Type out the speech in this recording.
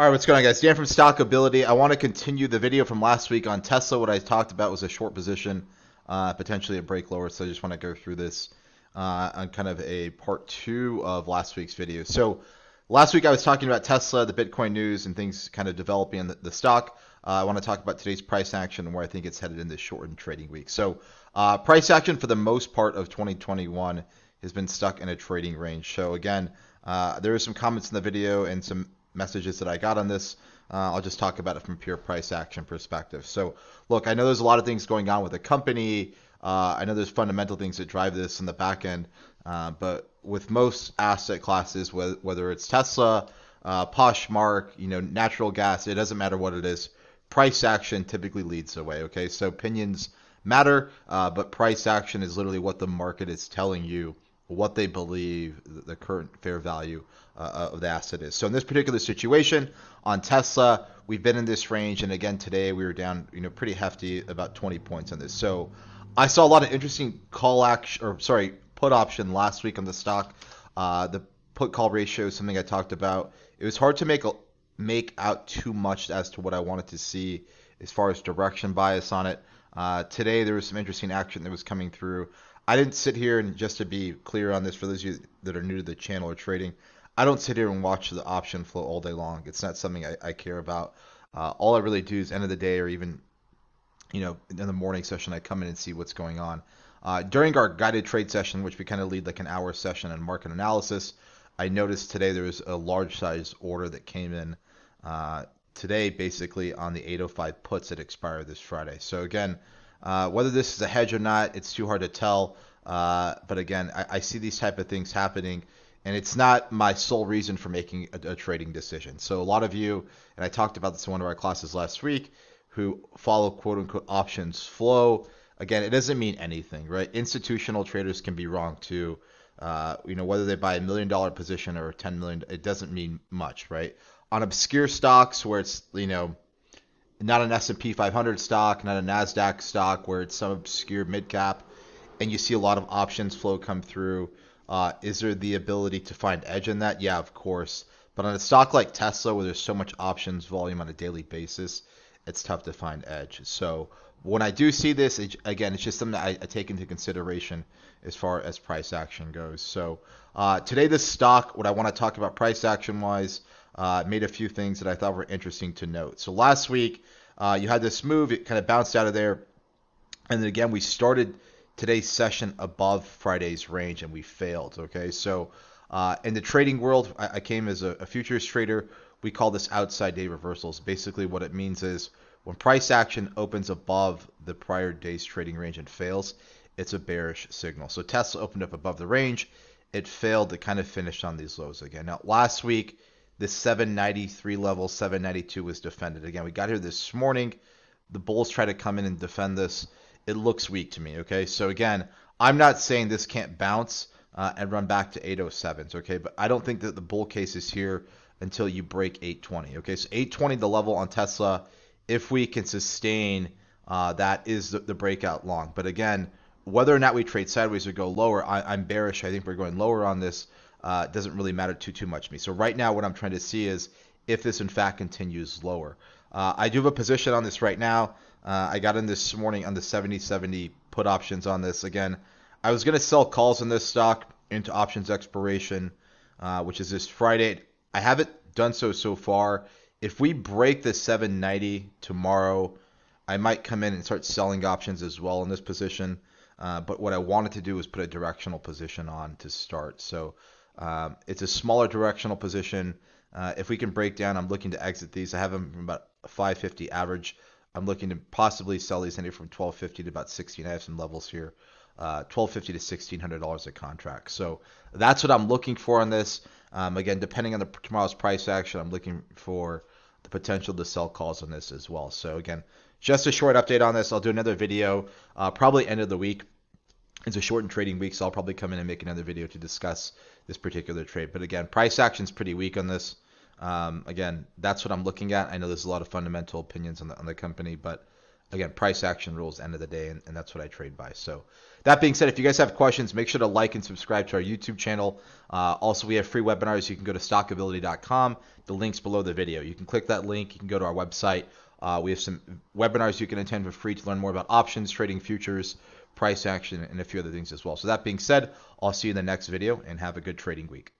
All right, what's going on, guys? Dan from Stockability. I want to continue the video from last week on Tesla. What I talked about was a short position, potentially a break lower. So I just want to go through this on kind of a part two of last week's video. So last week I was talking about Tesla, the Bitcoin news, and things kind of developing in the stock. I want to talk about today's price action and where I think it's headed in this shortened trading week. So price action for the most part of 2021 has been stuck in a trading range. So again, there are some comments in the video and some messages that I got on this. I'll just talk about it from pure price action perspective. So look, I know there's a lot of things going on with the company. I know there's fundamental things that drive this in the back end, but with most asset classes, whether it's Tesla, Poshmark, natural gas, it doesn't matter what it is. Price action typically leads the way. Okay, so opinions matter, but price action is literally what the market is telling you, what they believe the current fair value of the asset is. So in this particular situation on Tesla, we've been in this range, and again today we were down, pretty hefty, about 20 points on this. So I saw a lot of interesting put option last week on the stock. The put call ratio is something I talked about. It was hard to make out too much as to what I wanted to see as far as direction bias on it. Today there was some interesting action that was coming through. I didn't sit here, and just to be clear on this, for those of you that are new to the channel or trading, I don't sit here and watch the option flow all day long. It's not something I care about. All I really do is end of the day, or even in the morning session, I come in and see what's going on. During our guided trade session, which we kind of lead like an hour session in market analysis, I noticed today there was a large size order that came in today, basically on the 805 puts that expired this Friday. So again, whether this is a hedge or not, it's too hard to tell. But again, I see these type of things happening, and it's not my sole reason for making a trading decision. So a lot of you, and I talked about this in one of our classes last week, who follow quote unquote options flow. Again, it doesn't mean anything, right? Institutional traders can be wrong too. Whether they buy $1 million position or 10 million, it doesn't mean much, right? On obscure stocks where it's, not an S&P 500 stock, not a NASDAQ stock, where it's some obscure mid cap, and you see a lot of options flow come through. Is there the ability to find edge in that? Yeah, of course. But on a stock like Tesla, where there's so much options volume on a daily basis, it's tough to find edge. So when I do see this, again, it's just something that I take into consideration as far as price action goes. So today, this stock, what I want to talk about price action wise, made a few things that I thought were interesting to note. So last week, you had this move, it kind of bounced out of there. And then again, we started today's session above Friday's range and we failed. Okay, so in the trading world, I came as a futures trader. We call this outside day reversals. Basically, what it means is when price action opens above the prior day's trading range and fails, it's a bearish signal. So Tesla opened up above the range. It failed. It kind of finished on these lows again. Now, last week, this 793 level, 792 was defended. Again, we got here this morning. The bulls try to come in and defend this. It looks weak to me, okay? So again, I'm not saying this can't bounce and run back to 807s, okay? But I don't think that the bull case is here until you break 820, okay? So 820, the level on Tesla, if we can sustain, that is the breakout long. But again, whether or not we trade sideways or go lower, I'm bearish. I think we're going lower on this. It doesn't really matter too much to me. So right now, what I'm trying to see is if this in fact continues lower. I do have a position on this right now. I got in this morning on the 70/70 put options on this. Again, I was going to sell calls on this stock into options expiration, which is this Friday. I haven't done so far. If we break the 790 tomorrow, I might come in and start selling options as well in this position. But what I wanted to do was put a directional position on to start. So it's a smaller directional position. If we can break down, I'm looking to exit these. I have them from about 550 average. I'm looking to possibly sell these anywhere from 1250 to about 16. I have some levels here, 1250 to $1,600 a contract. So that's what I'm looking for on this. Again, depending on tomorrow's price action, I'm looking for the potential to sell calls on this as well. So again, just a short update on this. I'll do another video probably end of the week. It's a shortened trading week, so I'll probably come in and make another video to discuss this particular trade. But again, price action's pretty weak on this. Again, that's what I'm looking at. I know there's a lot of fundamental opinions on the company, but again, price action rules end of the day, and that's what I trade by. So that being said, if you guys have questions, make sure to like and subscribe to our YouTube channel. Also, we have free webinars. You can go to stockability.com. The link's below the video. You can click that link. You can go to our website. We have some webinars you can attend for free to learn more about options, trading futures, price action, and a few other things as well. So that being said, I'll see you in the next video, and have a good trading week.